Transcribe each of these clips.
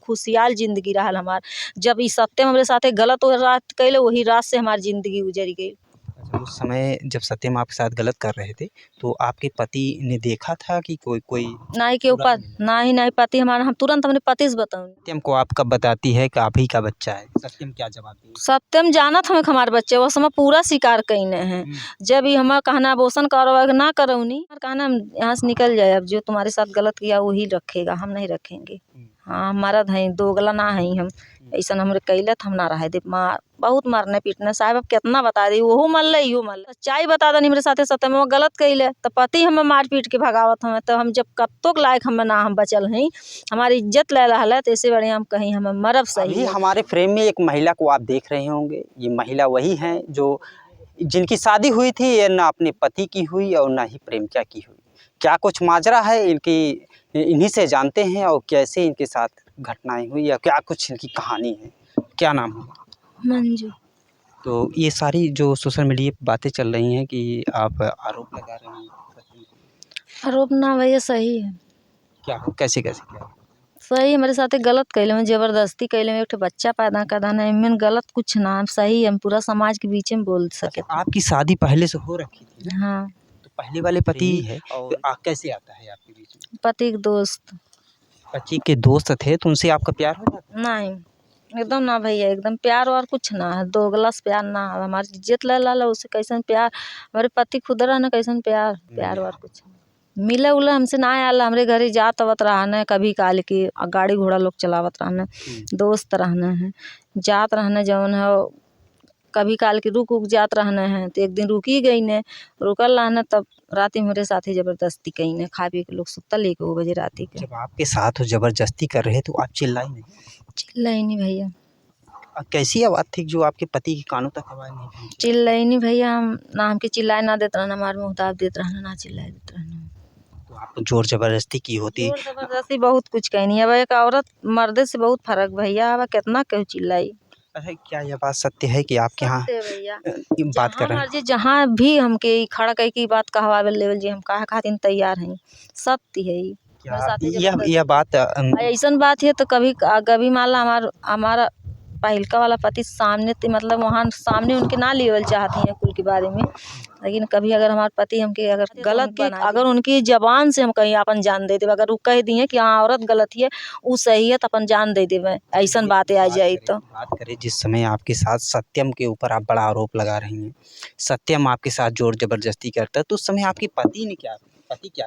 खुशहाल जिंदगी रहल हमार। जब ई सत्यम हमरे साथे गलत रात कैले वही रात से हमारी जिंदगी गुजर गई। अच्छा, उस समय जब सत्यम आपके साथ गलत कर रहे थे तो आपके पति ने देखा था कि कोई नहीं के ऊपर नहीं पति हमारा, हम तुरंत अपने पति से बताऊँ। सत्यम को आप कब बताती है कि आप ही का बच्चा है? सत्यम क्या जवाब दी? सत्यम जाना था हमारे बच्चे वो समय पूरा शिकार कईने हैं। जब ही हमारा कहना अबॉर्शन करो ना करो नहीं कहना यहाँ से निकल जाए, अब जो तुम्हारे साथ गलत किया वही रखेगा, हम नहीं रखेंगे। हाँ हमारा है दोगला ना है हम, ऐसा हमरे कैले हम ना रहे दे। बहुत मारने पीटने साहब अब कितना बता दी, वो मल यो मल सच्चाई बता दी मेरे साथे सत्यम वो गलत कैले तो पति हमें मार पीट के भगावत हमें। तो हम जब कत्तों के लायक हमें ना हम बचल हैं, हमारी इज्जत ले रहा है तो इससे बढ़िया हम कहीं हमें मरब सही अभी है। हमारे फ्रेम में एक महिला को आप देख रहे होंगे, ये महिला वही हैं जो जिनकी शादी हुई थी ये ना अपने पति की हुई और ना ही प्रेमिका की हुई। क्या कुछ माजरा है इनकी, इन्हीं से जानते हैं और कैसे इनके साथ घटनाएं हुई या क्या कुछ इनकी कहानी है। क्या नाम है? मंजू। तो ये सारी जो सोशल मीडिया पे बातें चल रही हैं कि आप आरोप लगा रहे हैं, आरोप ना भैया सही है। क्या कैसे कैसे क्या सही हमारे साथ गलत कैले में जबरदस्ती कैले में एक बच्चा पैदा कर देना इनमें गलत कुछ ना सही हम पूरा समाज के बीच में बोल सके। आपकी शादी पहले से हो रखी थी ना? हाँ तो पहले वाले पति है और कैसे आता है आपके बीच में? पति के दोस्त। पति के दोस्त थे तो उनसे आपका प्यार हो जाता? नहीं एकदम ना भैया, एकदम प्यार और कुछ ना है, दोगला से प्यार ना है। हमारी इज्जत ले ला उसे कैसन प्यार, हमारे पति खुद रहा ना कैसन प्यार और कुछ मिले उला हमसे ना आला। हमरे घरे जात आवत रहना कभी काल की गाड़ी घोड़ा लोग चलावत रहना, दोस्त रहना है जात रहना जौन है कभी काल की रुक जात रहना है। तो एक दिन रुकी गई ने रुकल रहना तब रात मेरे साथ ही जबरदस्ती कही ने खा पी के लोग सुतल 1 बजे रात के। जब आपके साथ जबरदस्ती कर रहे तो आप चिल्लाई नहीं? चिल्लाई नहीं भैया। कैसी आवाज़ थी जो आपके पति के कानों तक आवाज़ नहीं पहुंची? चिल्लाई नहीं भैया, हम ना हमके चिल्लाए ना देते रहना, हमारे मुँह दाब देते रहना ना चिल्लाए देते रहना। तो आप जोर जबरदस्ती की होती? जोर जबरदस्ती बहुत कुछ कही नहीं। अब एक औरत मर्दे से बहुत फर्क भैया, अब कितना क्यों चिल्लाई। अरे क्या यह बात सत्य है कि आपके यहाँ भैया बात कर रहे हैं? जहाँ भी हमके खड़ा कह की बात कहवावे लेवल जी हम कहा खातिर तैयार हैं, सत्य है यह बात ऐसा बात है। तो कभी कभी मान ला हमारा पहिलका वाला पति सामने मतलब वहाँ सामने उनके ना लेवल चाहती हैं कुल के बारे में, लेकिन कभी अगर हमारे पति हमके अगर गलत बना अगर उनकी जबान से हम कहीं अपन जान दे देवे, अगर वो कह दिए कि हाँ औरत गलत है वो सही है तो अपन जान दे देवे, ऐसा बातें आ जाए। तो बात करें जिस समय आपके साथ सत्यम के ऊपर आप बड़ा आरोप लगा रही हैं, सत्यम आपके साथ जोर जबरदस्ती करता है तो उस समय आपके पति क्या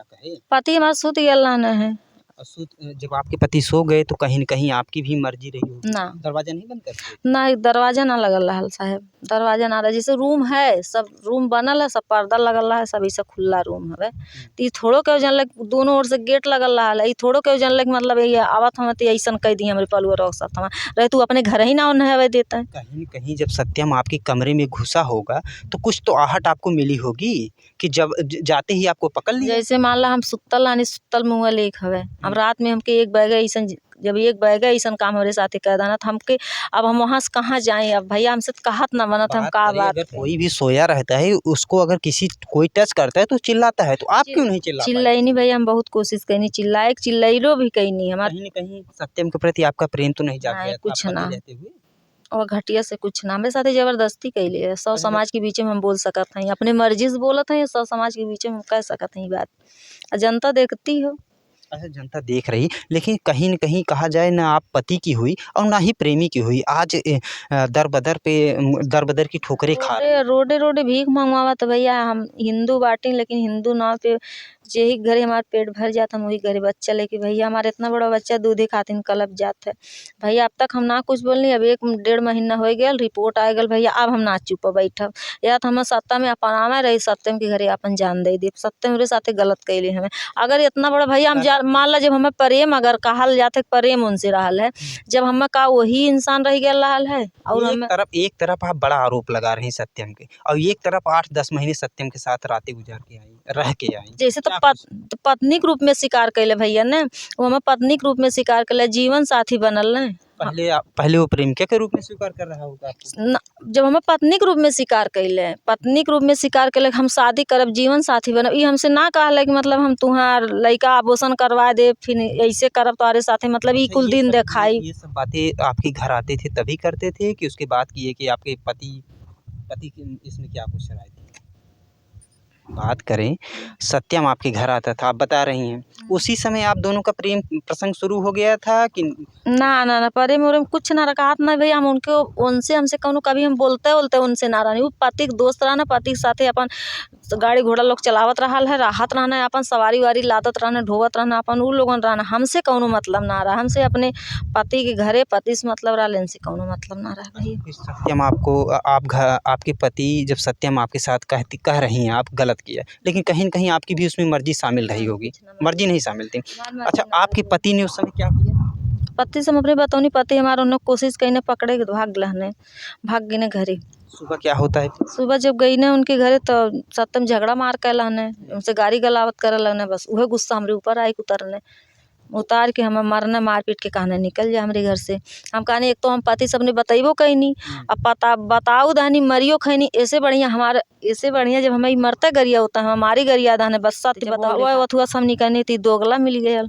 कहे? पति हमारा सुत गया है। जब आपके पति सो गए तो कहीं न कहीं आपकी भी मर्जी रही होगी ना दरवाजा नहीं बंद करते? ना दरवाजा ना लगल रहा साहब, दरवाजा ना रहा। जैसे रूम है सब रूम बनल है, सब पर्दा लगल रहा है, सब ऐसा खुला रूम है। तो थोड़ो के जानल दोनों ओर से गेट लगल रहा है, थोड़ो के जानल मतलब ये आवत हम तो ऐसा कह दी हमारे पलुआ रोक साथ हम रहे तू अपने घर ही ना नहवे देता है। कहीं न कहीं जब सत्यम आपके कमरे में घुसा होगा तो कुछ तो आहट आपको मिली होगी कि जब जाते ही आपको पकड़ लिया? जैसे मान ला हम सुतल मुँह लेक हवे, अब रात में हमके एक बैग ऐसा जब एक बैग ऐसा काम हमारे साथ कह देना तो हमके अब हम वहाँ से कहाँ जाएँ। अब भैया हमसे कहत ना बनत हम का बात। अगर कोई भी सोया रहता है उसको अगर कोई टच करता है तो चिल्लाता है, तो आप क्यों नहीं चिल्लाई नहीं भैया, हम बहुत कोशिश कहीं चिल्लाए चिल्लाइलो भी कहीं नहीं। हमारे कहीं न कहीं सत्यम के प्रति आपका प्रेम तो नहीं जाग कुछ ना और घटिया से कुछ ना, मेरे साथ जबरदस्ती कैले है। सौ समाज के बीच में हम बोल सकत हैं, अपने मर्जी से बोलत हैं, सौ समाज के बीच में हम कह सकत हैं बात, जनता देखती हो। अच्छा जनता देख रही, लेकिन कहीं न कहीं कहा जाए ना आप पति की हुई और ना ही प्रेमी की हुई, आज दर बदर की ठोकरें खा रहे हैं। रोडे भीख मंगवावा तो भैया हम हिंदू बाटी, लेकिन हिंदू नाव पे यही घरे हमारे पेट भर जाता हम वही घरे बच्चा लेके भैया हमारे इतना बड़ा बच्चा दूधे खातिर कलप जात है भैया। अब तक हम ना कुछ बोलनी, अब 1-1.5 महीना हो गया रिपोर्ट आ गल भैया, अब हम ना चुप बैठब या तो हम सत्ता में अपन आवे रही सत्यम के घरे अपन जान दे दे। सत्यम मेरे साथ गलत कैले हमें, अगर इतना बड़ा भैया हम मान ला जब हमें प्रेम अगर कहल जाते प्रेम उनसे रहल है, जब हमें का वही इंसान रह गया रहल है। और एक तरफ आप बड़ा आरोप लगा रहे हैं सत्यम के और एक तरफ 8-10 महीने सत्यम के साथ रातें गुजार के आई, रह के आई। जैसे तो पत्नी के रूप में शिकार कैले भैया ने, वो हमें पत्नी के रूप में शिकार कैले, जीवन साथी बनल ने। पहले वो प्रेमिका के रूप में स्वीकार कर रहा होगा आपको? जब हमें पत्नी के रूप में स्वीकार कैले, पत्नी के रूप में स्वीकार कैले हम शादी करब, जीवन साथी बनब, ये हमसे ना कहले कि मतलब हम तुम्हार लड़का आभूषण करवा दे फिर ऐसे करब तुम्हारे साथे, मतलब ये कुल दिन दिखाई। ये सब बातें आपके घर आते थे तभी करते थे कि उसके बाद किए कि आपके पति की इसमें क्या कुछ राय थी? बात करें, सत्यम आपके घर आता था, आप बता रही हैं, उसी समय आप दोनों का प्रेम प्रसंग शुरू हो गया था कि? ना प्रेम उरेम कुछ ना रखा ना भैया, हम उनके उनसे हमसे कौनो कभी हम बोलते उनसे ना रहनी। वो पति के दोस्त रहना, पति के साथे अपन गाड़ी घोड़ा लोग चलावत रहल है, राहत रहना है, अपन सवारी वारी लादत रहना, ढोवत रहना, अपन उ लोगन रहना, हमसे कौनो मतलब ना रहा। हमसे अपने पति के घरे पति से मतलब रहा, इनसे कौनो मतलब ना रहा भैया। सत्यम आपको आपके पति जब सत्यम आपके साथ कह रही हैं आप गलत किया, लेकिन कहीं न कहीं आपकी भी उसमें मर्जी शामिल रही होगी? मर्जी नहीं शामिल थी। अच्छा, आपके पति ने उस समय क्या किया? पति से हम अपने बतौनी, पति हमारा उन्होंने कोशिश कही पकड़े के भाग लहने, भाग गए घरे। सुबह क्या होता है? सुबह जब गई ने उनके घरे तो सत्यम झगड़ा मार के लहने, उनसे गाड़ी गलावत करे लगने, बस वह गुस्सा हमारे ऊपर आई, उतरने उतार के हमें मारने मार पीट के कहने निकल जाए हमारे घर से। हम कहने एक तो हम पति सबने बताइबो कहीं नहीं, अब बताऊ दानी मरियो खैनी, ऐसे बढ़िया जब हमें मरते गरिया होता है हमारी गरिया दाने, बस सत्य बताओ अथुआ सब निकलनी थी, दोगला मिल गया,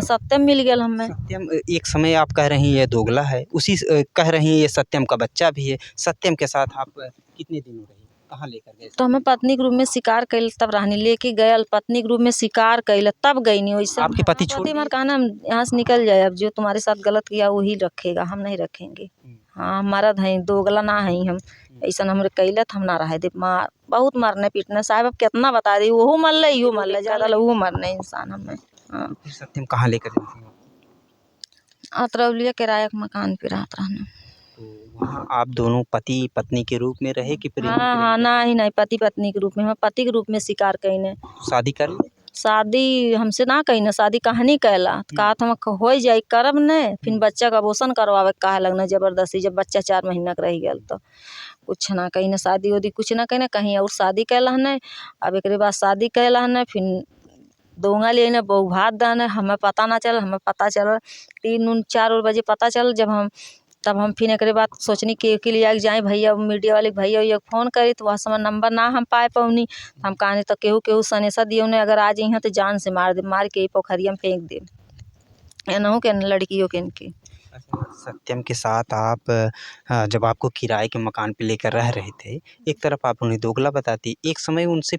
सत्यम मिल गया हमें। सत्यम एक समय आप कह रही हैं दोगला है, उसी कह रही हैं ये सत्यम का बच्चा भी है। सत्यम के साथ आप कितने दिन रही, कहाँ लेकर गए? तो हमें पत्नी के रूप में शिकार कैल तब रहनी, लेके गए पत्नी के रूप में शिकार कैल तब गई नहीं। वैसे आपके पति छोड़ हमारे कहना यहाँ से निकल जाए, अब जो तुम्हारे साथ गलत किया वही रखेगा, हम नहीं रखेंगे। हाँ, हमारा धई दोगला ना है हम, ऐसा हमारे कैलत हम ना रहे दे, बहुत मारने पीटने साहब, अब कितना बता दी, वो मर ले यो मर ले, ज़्यादा वो मरने इंसान हमें। हाँ, फिर सत्यम कहाँ लेकर गए? अतरौलिया किराया के मकान पे रहत रहना। तो वहाँ आप दोनों पति पत्नी के रूप में रहे कि हाँ, नहीं पति पत्नी के रूप में, हम पति के रूप में शिकार कईने। शादी कर ली? शादी हमसे ना कही, शादी कहानी कैला कहा हम हो जाए करब ने, फिर बच्चा का अबॉर्शन करवावे कहे लगना जबरदस्ती, जब बच्चा 4 महीना का रह गया तो कुछ ना कही, शादी उदी कुछ ना कही, कहीं और शादी कैला है। अब एक बाद शादी कैला है, फिर दोंगा लिए बहू भात दान, हमें पता ना चल, हमें पता चल 3-4 बजे पता चल, तब हम फिर एक बाद सोचनी के लिए जाए भैया, मीडिया वाले भैया फ़ोन करी, तो वह समय नंबर ना हम पाए पौनी, हम कहने तो केहू सनेसा दिए उन्हें, अगर आ जाइए तो जान से मार दे, मार के पोखरिया में फेंक दे, एनहू के लड़कियों के इनके। सत्यम के साथ आप जब आपको किराए के मकान पे लेकर रह रहे थे, एक तरफ आप उन्हें दोगला बताती, एक समय उनसे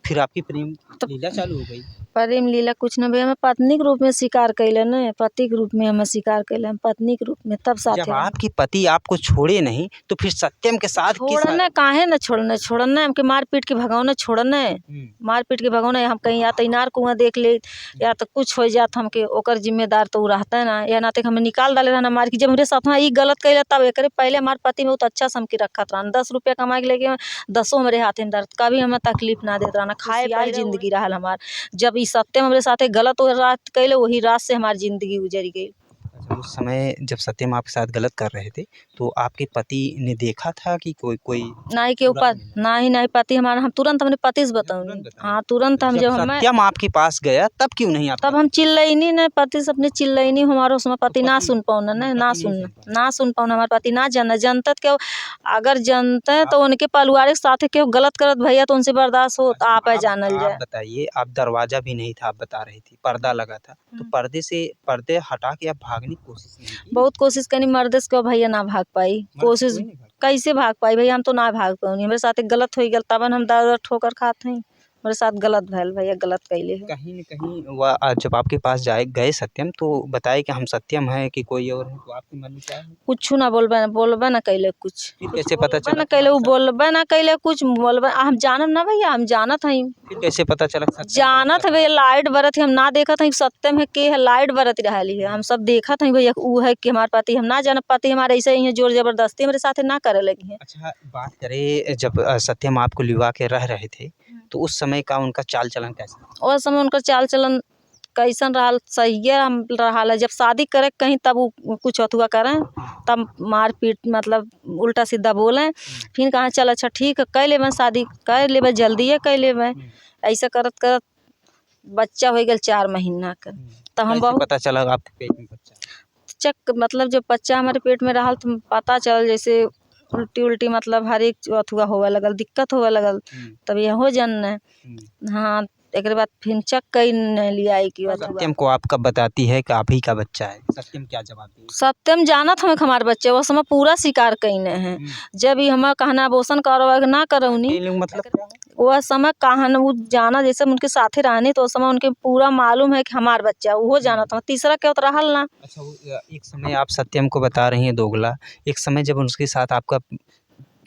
फिर आपकी प्रेम लीला चालू हो गई? प्रेम लीला कुछ न भैया, हमें पत्नी के रूप में शिकार कैले न, पति के रूप में हमें शिकार कैले, हम पत्नी के रूप में तब साथ। जब आपके पति आपको छोड़े नहीं तो फिर सत्यम के साथ छोड़ने काहे न छोड़ने हमके मार पीट के भगौने, छोड़ने मार पीट के भगौने, हम कहीं या तो इनार कुआं देख ले या तो कुछ हो जात हमके, ओकर जिम्मेदार तो रहता है ना, या ना तक हमें निकाल डाले रहना मार के। जब मेरे साथ में गलत कैले तब एक पहले हमारे पति बहुत अच्छा से हमके रखत रहना, 10 रुपया कमा के लेके 10 हमारे हाथ में दर्द, कभी हमें तकलीफ ना देता रहना, खाए पाए जिंदगी रहा हमार। जब इस सत्यम हमारे साथ गलत रात कैले, वही रात से हमारी जिंदगी गुजर गई। उस समय जब सत्यम आपके साथ गलत कर रहे थे तो आपके पति ने देखा था कि कोई नहीं के ऊपर नहीं पति हमारा, हम तुरंत हमने पति से बताऊंगी। हाँ, तुरंत हम जब सत्यम आपके पास गया तब क्यों नहीं? तब हम चिल्लाई नहीं न, पति से अपने चिल्लाई नहीं, हमारे उसमें पति ना सुन पाना न, ना सुन पाना, हमारे पति ना जनता क्यों, अगर जनते तो उनके परिवार के साथ क्यों गलत करत भैया तो उनसे बर्दाश्त हो, आप है जानल जाए। बताइए, आप दरवाजा भी नहीं था, आप बता रही थी पर्दा लगा था, तो पर्दे हटा के आप भागने की कोशिश नहीं की? बहुत कोशिश करी, मर्द से भैया ना भाग पाई, कोशिश कैसे भाग पाई भैया, हम तो ना भाग पाऊनी, हमारे साथ गलत हो गया तब हम दर ठोकर खाते हैं, मेरे साथ गलत भैल भैया, गलत कैले। कहीं न कहीं वह जब आपके पास गए सत्यम तो बताए कि हम सत्यम है कि कोई और है, तो आपके मन में क्या है? कुछ ना बोलबे ना कैले, कुछ फिर कैसे पता चला ना कैले, वो बोलबे ना कैले, कुछ बोलबे हम जानब ना भैया, हम जानत हई। फिर कैसे पता चला? जानत है भैया, लाइट बरत हम ना देखत हई सत्यम है के है, लाइट बरत रही है, हम सब देखत हई भैया, ऊ है कि हमारे पति, हम ना जानब पति हमारे ऐसे ही है, जोर जबरदस्ती मेरे साथ ना करे लगी है। अच्छा, बात करें जब सत्यम आपको लिवा के रह रहे थे तो उस समय का उनका चाल चलन कैसा? उस समय उनका चाल चलन कैसन रहा? सही रहा, जब शादी करे कहीं तब वो कुछ अथुआ करें, तब मार पीट मतलब उल्टा सीधा बोलें, फिर कहाँ चल अच्छा ठीक है कह ले, शादी कर ले, जल्दी है कह ले, ऐसा करत करत बच्चा हो गया 4 महीना का। तब हम बहुत पता चला आपके पेट में बच्चा? चक मतलब जब बच्चा हमारे पेट में रहल तो पता चल जैसे उल्टी उल्टी मतलब हर एक अथुआ होवे लगल, दिक्कत होवे लगल, तब ये हो जन। हाँ एक बाद फिर चक कई लिया कि सत्यम को आप कब बताती है कि आप ही का बच्चा है? सत्यम क्या जवाब दी? सत्यम जाना था हमारे बच्चे वो समय पूरा शिकार कईने हैं। जब ही हमारा कहना अबोशन करो ना करौनी मतलब क्या है? वह समय कहन वो जाना जैसे उनके साथे रहने तो उस समय उनके पूरा मालूम है कि हमार बच्चा वो जाना था, तीसरा क्या होता रहल ना। अच्छा एक समय आप सत्यम को बता रही हैं दोगला, एक समय जब उसके साथ आपका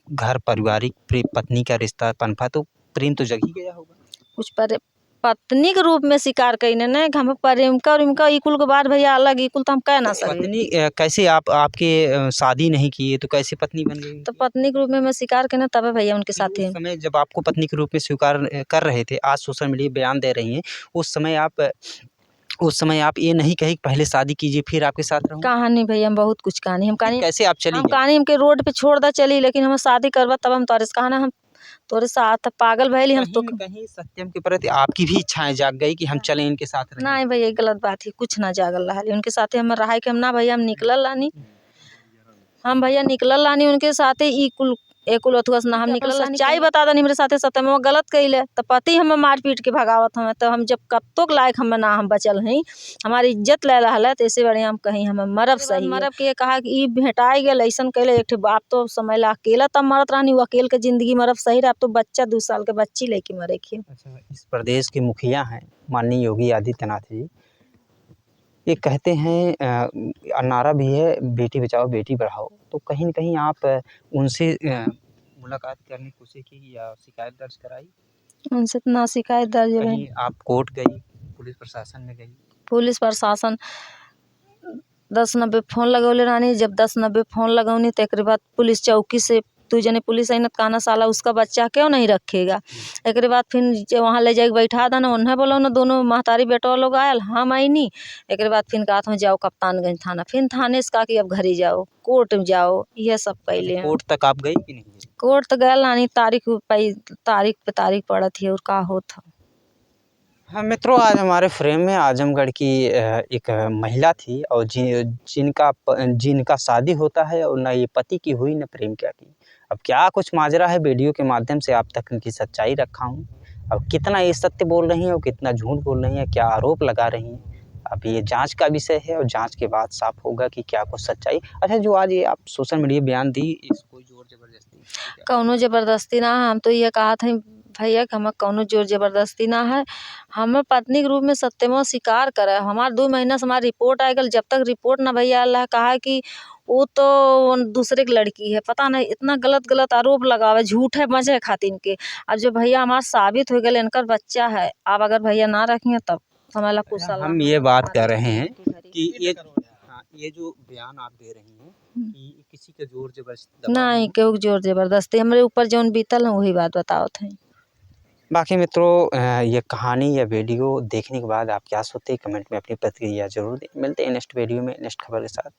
घर पारिवारिक पत्नी का रिश्ता पनपा तो प्रेम तो जग ही गया होगा। कुछ पर पत्नी के रूप में शिकार कईने न हम प्रेम का उनका इकुल के बाद भैया अलग इकुल तो हम कह ना सके। पत्नी कैसे आप आपके शादी नहीं किए तो कैसे पत्नी बन गई? तो पत्नी के रूप में मैं शिकार करना तब भैया उनके साथ उस समय जब आपको पत्नी के रूप में स्वीकार कर रहे थे, आज सोशल मीडिया बयान दे रही हैं, उस समय आप ये नहीं कही पहले शादी कीजिए फिर आपके साथ रहूं? कहानी भैया हम बहुत कुछ कहानी हम कहानी कैसे आप चली हम कहानी हमके रोड पे छोड़ दा चली लेकिन हम शादी करवा तब हम तोरे से कहना हम तोरे साथ पागल भैली हम तो कहीं सत्यम के प्रति आपकी भी इच्छाएं जाग गई कि हम चलें इनके साथ रहें? नहीं भैया गलत बात है, कुछ ना जागल रहा उनके साथे हम रहा के हम ना भैया हम निकलल लानी हम भैया निकलल लानी उनके साथे ई कुल एकुल अथुआस ना हम निकलल सच्चाई बता दनी मेरे साथे सत्यम वो गलत कइले तो पति हम मार पीट के भगावत हमें तो हम जब कत्तोक लायक हम ना हम बचल हई हमारी इज्जत ले रहल है तो ऐसे बढ़िया हम कहीं हम मरब सही मरब के कहा कि ई भेटाई गेल ऐसन कइले एक बाप तो समय ला अकेला तब मरत रहनी वो अकेले के जिंदगी मरब सही रहा तो बच्चा 2 साल के बच्ची लेके मरे के। अच्छा इस प्रदेश के मुखिया हैं माननीय योगी आदित्यनाथ जी, ये कहते हैं नारा भी है बेटी बचाओ बेटी पढ़ाओ, तो कहीं न कहीं आप उनसे मुलाकात करने की कोशिश की या शिकायत दर्ज कराई? उनसे तो ना शिकायत दर्ज है। कहीं आप कोर्ट गई, पुलिस प्रशासन में गई? पुलिस प्रशासन 10-90 फ़ोन लगौले रहनी जब 10-90 फ़ोन लगौनी तो एक बाद पुलिस चौकी से 2 जने पुलिस आई न कहना साला उसका बच्चा क्यों नहीं रखेगा। एक बाद फिर वहाँ ले जाके बैठा देना उन्हें बोलो ना दोनों महतारी बेटवा लोग आयल हम आईनी एक बाद फिर कहा था जाओ कप्तानगंज थाना फिर थाने से कहा कि अब घर ही जाओ कोर्ट में जाओ यह सब कैले। कोर्ट तक आप गई कि नहीं गई? कोर्ट तो गए नानी तारीख पे तारीख पड़ा थी और का होता। हाँ मित्रों, आज हमारे फ्रेम में आजमगढ़ की एक महिला थी और जिनका शादी होता है और ना ये पति की हुई न प्रेम क्या की। अब क्या कुछ माजरा है वीडियो के माध्यम से आप तक इनकी सच्चाई रखा हूँ। अब कितना ये सत्य बोल रही हैं और कितना झूठ बोल रही हैं, क्या आरोप लगा रही हैं, अब ये जांच का विषय है और जांच के बाद साफ होगा कि क्या कुछ सच्चाई। अच्छा जो आज ये आप सोशल मीडिया बयान दी इसको जोर जबरदस्ती कौनो ज़बरदस्ती ना हम तो ये कहा था भैया कि हमें कौनो जोर ज़बरदस्ती ना है हम पत्नी के रूप में सत्यमो स्वीकार करे हमार 2 महीना से हमारी रिपोर्ट आ गई जब तक रिपोर्ट ना भैया अल्लाह कहा कि वो तो दूसरे की लड़की है पता नहीं इतना गलत आरोप लगावे झूठ है मजे खातिर के। अब जो भैया हमार साबित हो गए इनका बच्चा है अब अगर भैया ना रखेंगे तब हमारा कुछ हम ये बात कर रहे हैं कि ये जो बयान आप दे रही हैं कि किसी का जोर जबरदस्ती नहीं क्यों जोर जबरदस्ती हमारे ऊपर जौन बीतल है वही बात बताओ थे। बाकी मित्रों ये कहानी या वीडियो देखने के बाद आप क्या सोचते हैं कमेंट में अपनी प्रतिक्रिया जरूर दें। मिलते हैं नेक्स्ट वीडियो में नेक्स्ट खबर के साथ।